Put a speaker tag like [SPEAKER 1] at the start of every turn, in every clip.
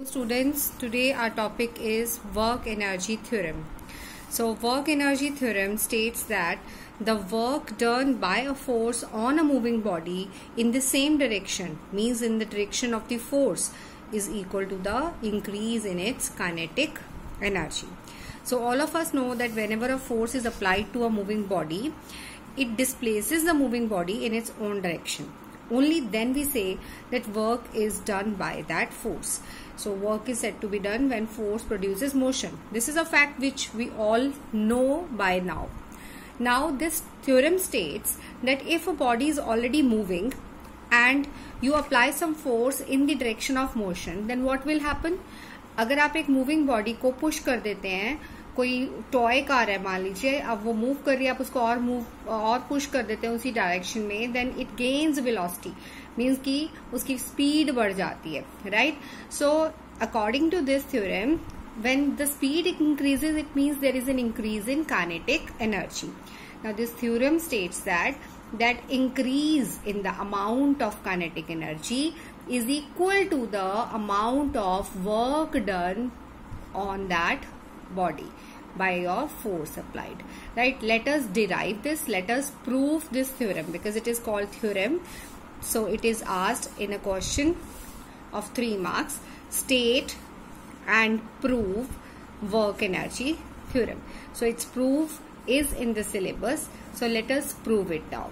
[SPEAKER 1] Students, today our topic is work energy theorem. So work energy theorem states that the work done by a force on a moving body in the same direction, means in the direction of the force, is equal to the increase in its kinetic energy. So all of us know that whenever a force is applied to a moving body, it displaces the moving body in its own direction. Only then we say that work is done by that force. So work is said to be done when force produces motion. This is a fact which we all know by now. Now this theorem states that if a body is already moving and you apply some force in the direction of motion, then what will happen? अगर आप एक moving body को push कर देते हैं, कोई toy car है मान लीजिए, अब वो मूव कर रही है, आप उसको और पुश कर देते हैं उसी डायरेक्शन में, then it gains velocity, means कि उसकी स्पीड बढ़ जाती है, right? So according to this theorem, when the speed increases, it means there is an increase in kinetic energy. Now this theorem states that increase in the amount of kinetic energy is equal to the amount of work done on that body by your force applied, right? Let us derive this, let us prove this theorem, because it is called theorem. So it is asked in a question of 3 marks, state and prove work energy theorem. So its proof is in the syllabus, so let us prove it now.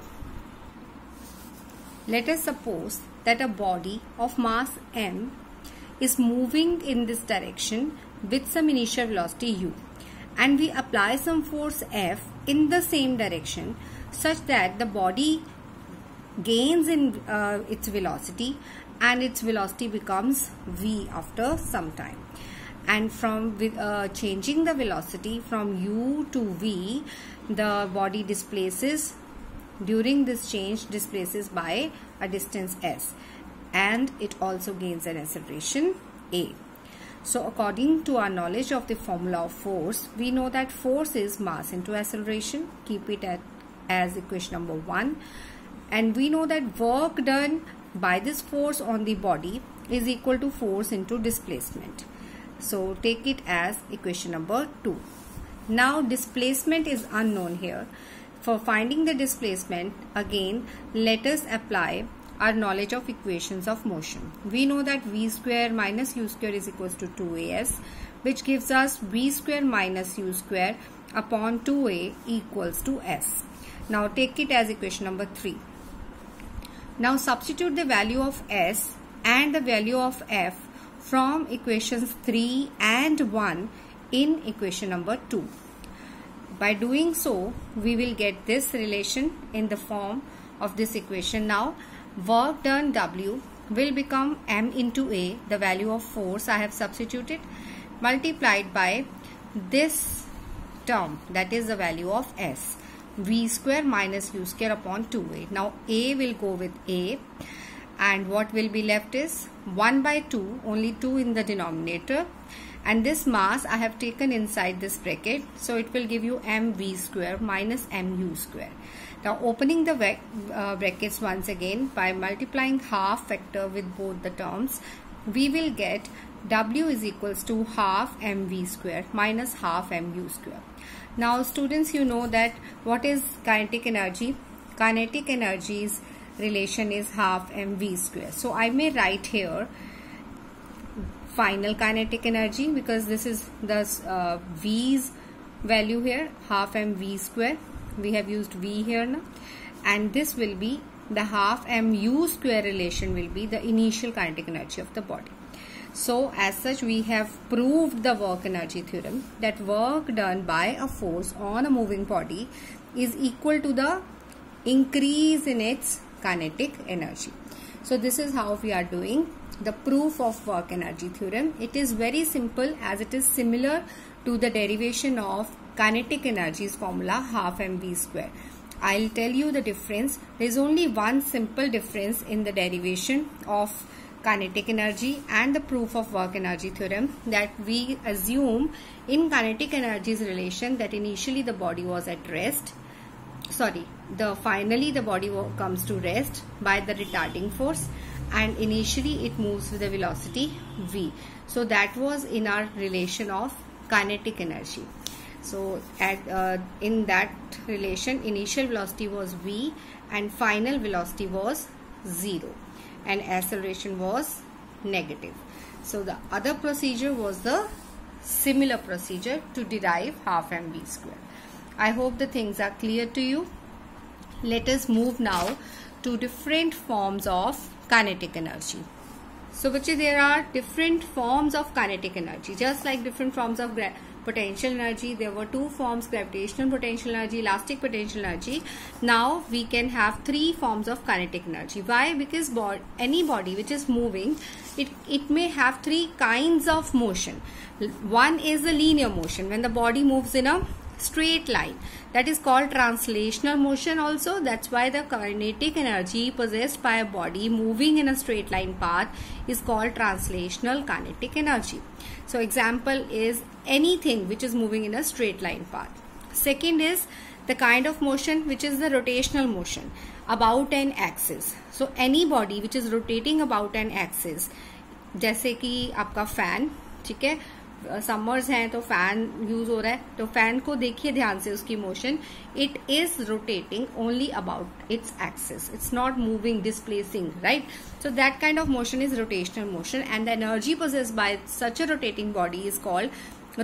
[SPEAKER 1] Let us suppose that a body of mass m is moving in this direction with some initial velocity u, and we apply some force F in the same direction such that the body gains in its velocity, and its velocity becomes v after some time. And from changing the velocity from u to v, the body displaces, during this change displaces by a distance s, and it also gains an acceleration a. So according to our knowledge of the formula of force, we know that force is mass into acceleration. Keep it as equation number 1. And we know that work done by this force on the body is equal to force into displacement. So take it as equation number 2. Now displacement is unknown here. For finding the displacement, again let us apply our knowledge of equations of motion. We know that v square minus u square is equals to 2as, which gives us v square minus u square upon 2a equals to s. Now take it as equation number 3. Now substitute the value of s and the value of f from equations 3 and 1 in equation number 2. By doing so, we will get this relation in the form of this equation. Now work done W will become m into a, the value of force I have substituted, multiplied by this term, that is the value of s, v square minus u square upon 2a. Now a will go with a, and what will be left is 1 by 2, only 2 in the denominator, and this mass I have taken inside this bracket, so it will give you mv square minus mu square. Now opening the brackets once again, by multiplying half factor with both the terms, we will get w is equals to half mv square minus half mu square. Now students, you know that what is kinetic energy? Kinetic energy's relation is half mv square. So I may write here final kinetic energy, because this is the v's value here, half mv square. We have used v here now, and this will be the half mu square relation will be the initial kinetic energy of the body. So as such, we have proved the work energy theorem, that work done by a force on a moving body is equal to the increase in its kinetic energy. So this is how we are doing the proof of work energy theorem. It is very simple, as it is similar to the derivation of kinetic energy's formula, half mv square. I'll tell you the difference. There is only one simple difference in the derivation of kinetic energy and the proof of work energy theorem, that we assume in kinetic energy's relation that initially the body was at rest, finally the body comes to rest by the retarding force, and initially it moves with a velocity v. So that was in our relation of kinetic energy. So in that relation, initial velocity was v and final velocity was 0 and acceleration was negative. So the other procedure was the similar procedure to derive half mv square. I hope the things are clear to you. Let us move now to different forms of kinetic energy. So there are different forms of kinetic energy. Just like different forms of potential energy, there were two forms: gravitational potential energy, elastic potential energy. Now we can have three forms of kinetic energy. Why? Because any body which is moving, it may have three kinds of motion. One is the linear motion, when the body moves in a straight line. That is called translational motion also. That's why the kinetic energy possessed by a body moving in a straight line path is called translational kinetic energy. So example is anything which is moving in a straight line path. Second is the kind of motion which is the rotational motion about an axis. So any body which is rotating about an axis, जैसे कि आपका fan, ठीक है, summers हैं तो fan use हो रहा है, तो फैन को देखिए ध्यान से, उसकी motion, it is rotating only about its axis, it's not moving, displacing, right. So that kind of motion is rotational motion and the energy possessed by such a rotating body is called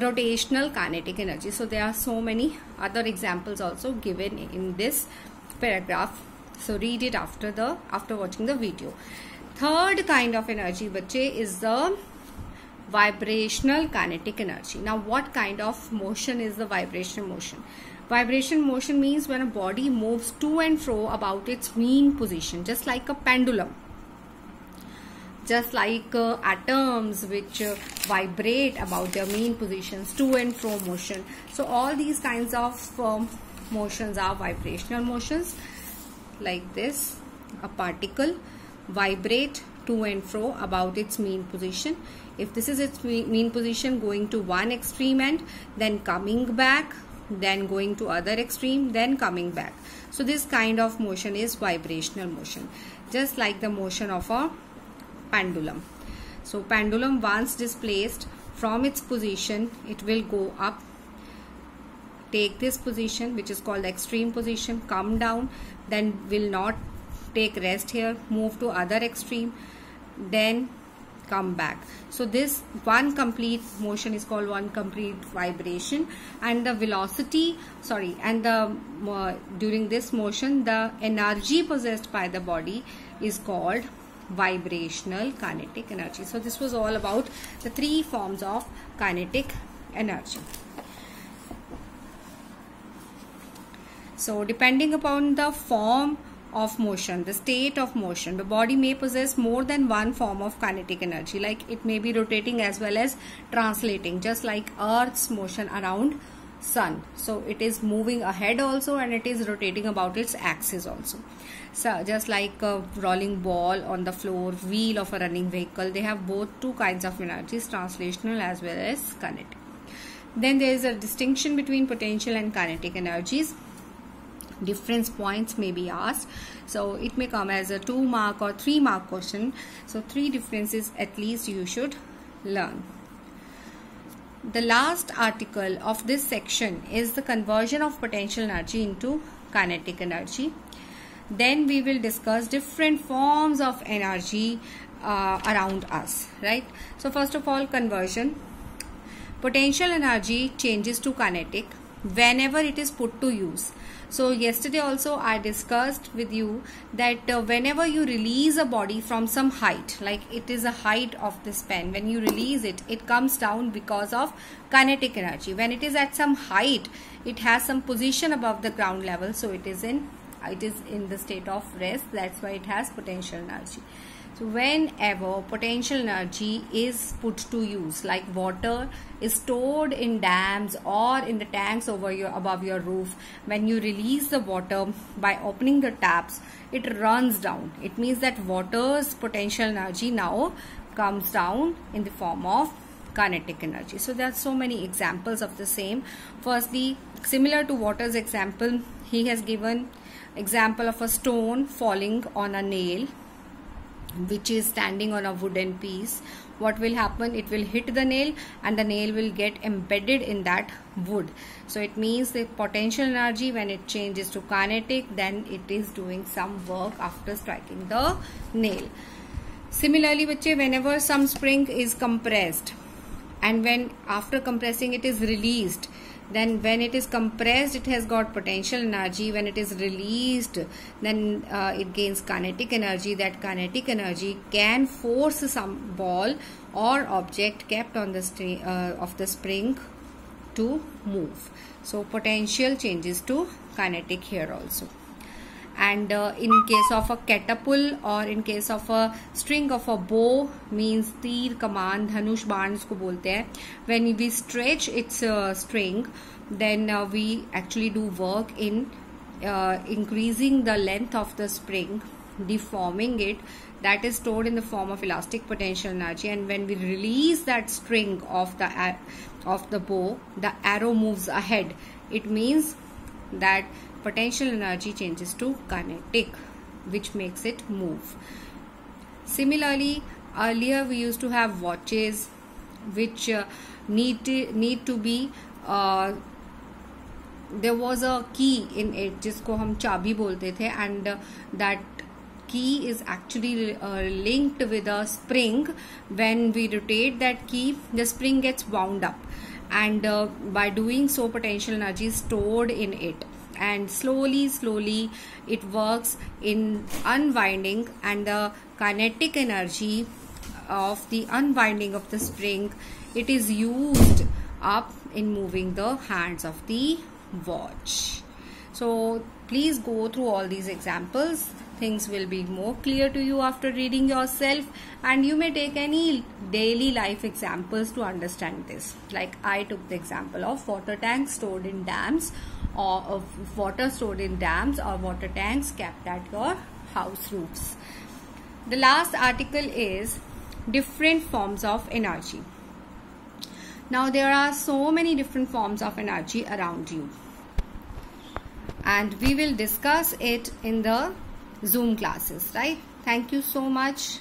[SPEAKER 1] rotational kinetic energy. So there are so many other examples also given in this paragraph. So read it after watching the video. Third kind of energy, बच्चे, is the vibrational kinetic energy. Now what kind of motion is the vibrational motion? Vibration motion means when a body moves to and fro about its mean position, just like a pendulum, just like atoms which vibrate about their mean positions, to and fro motion. So all these kinds of motions are vibrational motions. Like this, a particle vibrate to and fro about its mean position. If this is its mean position, going to one extreme end, then coming back, then going to other extreme, then coming back. So this kind of motion is vibrational motion, just like the motion of a pendulum. So pendulum, once displaced from its position, it will go up, take this position which is called extreme position, come down, then will not take rest here, move to other extreme, then come back. So this one complete motion is called one complete vibration, and the velocity, and the during this motion the energy possessed by the body is called vibrational kinetic energy. So this was all about the three forms of kinetic energy. So depending upon the form of motion, the state of motion, the body may possess more than one form of kinetic energy. Like it may be rotating as well as translating, just like Earth's motion around sun. So it is moving ahead also, and it is rotating about its axis also. So just like a rolling ball on the floor, wheel of a running vehicle, they have both two kinds of energies, translational as well as kinetic. Then there is a distinction between potential and kinetic energies. Difference points may be asked, so it may come as a 2-mark or 3-mark question. So 3 differences at least you should learn. The last article of this section is the conversion of potential energy into kinetic energy. Then we will discuss different forms of energy around us, right? So first of all, conversion. Potential energy changes to kinetic whenever it is put to use. So yesterday also I discussed with you that whenever you release a body from some height, like it is a height of this pen, when you release it, it comes down because of kinetic energy. When it is at some height, it has some position above the ground level, so it is in the state of rest. That's why it has potential energy. So whenever potential energy is put to use, like water is stored in dams or in the tanks above your roof, when you release the water by opening the taps, it runs down. It means that water's potential energy now comes down in the form of kinetic energy. So there are so many examples of the same. Firstly, similar to water's example, he has given example of a stone falling on a nail. which is standing on a wooden piece, what will happen? It will hit the nail and the nail will get embedded in that wood. So it means the potential energy, when it changes to kinetic, then it is doing some work after striking the nail. Similarly, बच्चे, whenever some spring is compressed and when after compressing it is released, then when it is compressed it has got potential energy. When it is released, then it gains kinetic energy. That kinetic energy can force some ball or object kept on the of the spring to move. So potential changes to kinetic here also. And in case of a catapult or in case of a string of a bow, means तीर कमान धनुष बाण इसको बोलते हैं, when we stretch its string, then we actually do work in increasing the length of the spring, deforming it. That is stored in the form of elastic potential energy. And when we release that string of the bow, the arrow moves ahead. It means that potential energy changes to kinetic, which makes it move. Similarly, earlier we used to have watches which need to be there was a key in it जिसको हम चाबी बोलते थे, and that key is actually linked with a spring. When we rotate that key, the spring gets wound up, and by doing so potential energy is stored in it, and slowly it works in unwinding, and the kinetic energy of the unwinding of the spring, it is used up in moving the hands of the watch. So please go through all these examples. Things will be more clear to you after reading yourself, and you may take any daily life examples to understand this. Like I took the example of water tanks stored in dams, or of water stored in dams or water tanks kept at your house roofs. The last article is different forms of energy. Now there are so many different forms of energy around you, and we will discuss it in the Zoom classes, right? Thank you so much.